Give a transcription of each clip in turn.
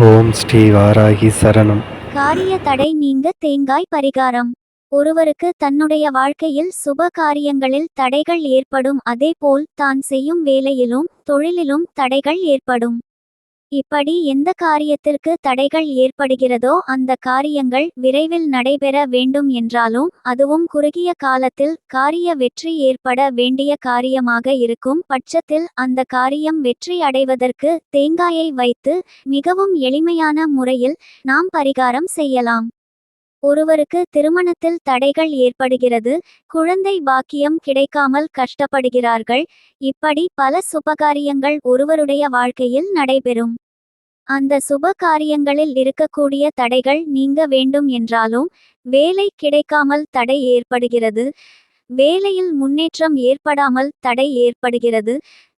ஓம் ஸ்ரீ வாராகி சரணம். காரிய தடை நீங்க தேங்காய் பரிகாரம். ஒருவருக்கு தன்னுடைய வாழ்க்கையில் சுப காரியங்களில் தடைகள் ஏற்படும், அதேபோல் தான் செய்யும் வேலையிலும் தொழிலிலும் தடைகள் ஏற்படும். இப்படி எந்த காரியத்திற்கு தடைகள் ஏற்படுகிறதோ அந்த காரியங்கள் விரைவில் நடைபெற வேண்டும் என்றாலும், அதுவும் குறுகிய காலத்தில் காரிய வெற்றி ஏற்பட வேண்டிய காரியமாக இருக்கும் பட்சத்தில் அந்த காரியம் வெற்றி அடைவதற்கு தேங்காயை வைத்து மிகவும் எளிமையான முறையில் நாம் பரிகாரம் செய்யலாம். ஒருவருக்கு திருமணத்தில் தடைகள் ஏற்படுகிறது, குழந்தை பாக்கியம் கிடைக்காமல் கஷ்டப்படுகிறார்கள். இப்படி பல சுபகாரியங்கள் ஒருவருடைய வாழ்க்கையில் நடைபெறும். அந்த சுப காரியங்களில் இருக்கக்கூடிய தடைகள் நீங்க வேண்டும் என்றாலும், வேலை கிடைக்காமல் தடை ஏற்படுகிறது, வேலையில் முன்னேற்றம் ஏற்படாமல் தடை ஏற்படுகிறது,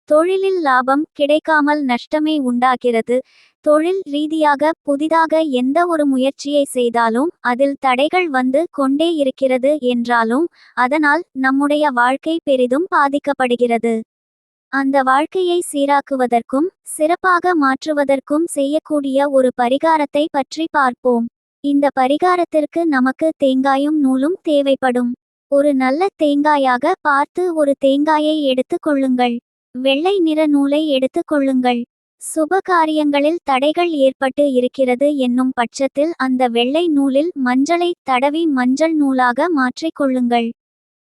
தொழிலில் லாபம் கிடைக்காமல் நஷ்டமே உண்டாகிறது, தொழில் ரீதியாக புதிதாக எந்த ஒரு முயற்சியை செய்தாலும் அதில் தடைகள் வந்து கொண்டே இருக்கிறது என்றாலும், அதனால் நம்முடைய வாழ்க்கை பெரிதும் பாதிக்கப்படுகிறது. அந்த வாழ்க்கையை சீராக்குவதற்கும் சிறப்பாக மாற்றுவதற்கும் செய்யக்கூடிய ஒரு பரிகாரத்தை பற்றி பார்ப்போம். இந்த பரிகாரத்திற்கு நமக்கு தேங்காயும் நூலும் தேவைப்படும். ஒரு நல்ல தேங்காயாக பார்த்து ஒரு தேங்காயை எடுத்து கொள்ளுங்கள். வெள்ளை நிற நூலை எடுத்து கொள்ளுங்கள். சுப காரியங்களில் தடைகள் ஏற்பட்டு இருக்கிறது என்னும் பட்சத்தில் அந்த வெள்ளை நூலில் மஞ்சளை தடவி மஞ்சள் நூலாக மாற்றிக் கொள்ளுங்கள்.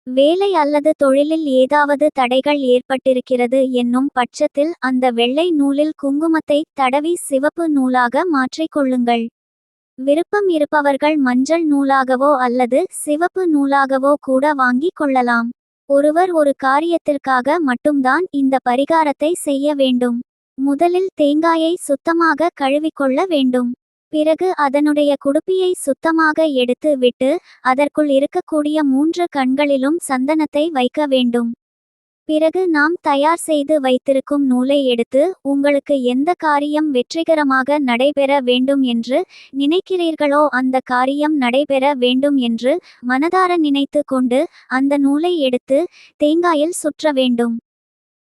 வேலை அல்லது தொழிலில் ஏதாவது தடைகள் ஏற்பட்டிருக்கிறது என்னும் பட்சத்தில் அந்த வெள்ளை நூலில் குங்குமத்தை தடவி சிவப்பு நூலாக மாற்றிக் கொள்ளுங்கள். விருப்பம் இருப்பவர்கள் மஞ்சள் நூலாகவோ அல்லது சிவப்பு நூலாகவோ கூட வாங்கிக் கொள்ளலாம். ஒருவர் ஒரு காரியத்திற்காக மட்டும்தான் இந்த பரிகாரத்தை செய்ய வேண்டும். முதலில் தேங்காயை சுத்தமாக கழுவிக்கொள்ள வேண்டும். பிறகு அதனுடைய குடுப்பியை சுத்தமாக எடுத்து விட்டு அதற்குள் இருக்கக்கூடிய 3 கண்களிலும் சந்தனத்தை வைக்க வேண்டும். பிறகு நாம் தயார் செய்து வைத்திருக்கும் நூலை எடுத்து உங்களுக்கு எந்த காரியம் வெற்றிகரமாக நடைபெற வேண்டும் என்று நினைக்கிறீர்களோ அந்த காரியம் நடைபெற வேண்டும் என்று மனதார நினைத்து கொண்டு அந்த நூலை எடுத்து தேங்காயில் சுற்ற வேண்டும்.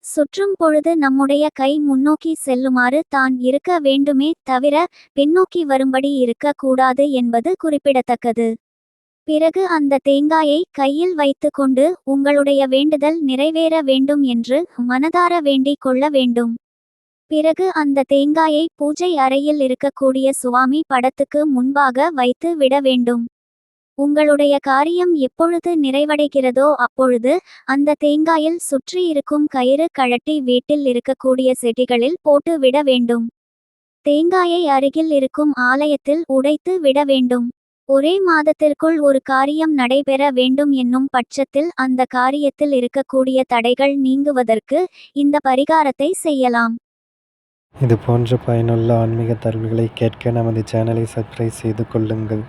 சுற்றும் பொழுது நம்முடைய கை முன்னோக்கி செல்லுமாறு தான் இருக்க வேண்டுமே தவிர பின்னோக்கி வரும்படி இருக்க கூடாது என்பது குறிப்பிடத்தக்கது. பிறகு அந்த தேங்காயை கையில் வைத்து கொண்டு உங்களுடைய வேண்டுதல் நிறைவேற வேண்டும் என்று மனதார வேண்டிக் கொள்ள வேண்டும். பிறகு அந்த தேங்காயை பூஜை அறையில் இருக்கக்கூடிய சுவாமி படத்துக்கு முன்பாக வைத்து விட வேண்டும். உங்களுடைய காரியம் எப்பொழுது நிறைவடைகிறதோ அப்பொழுது அந்த தேங்காயில் சுற்றி இருக்கும் கயிறு கழட்டி வீட்டில் இருக்கக்கூடிய செடிகளில் போட்டு விட வேண்டும். தேங்காயை அருகில் இருக்கும் ஆலயத்தில் உடைத்து விட வேண்டும். ஒரே மாதத்திற்குள் ஒரு காரியம் நடைபெற வேண்டும் என்னும் பட்சத்தில் அந்த காரியத்தில் இருக்கக்கூடிய தடைகள் நீங்குவதற்கு இந்த பரிகாரத்தை செய்யலாம். இது போன்ற பயனுள்ள ஆன்மீக தகவல்களை கேட்க நமது சேனலை சப்ஸ்கிரைப் செய்து கொள்ளுங்கள்.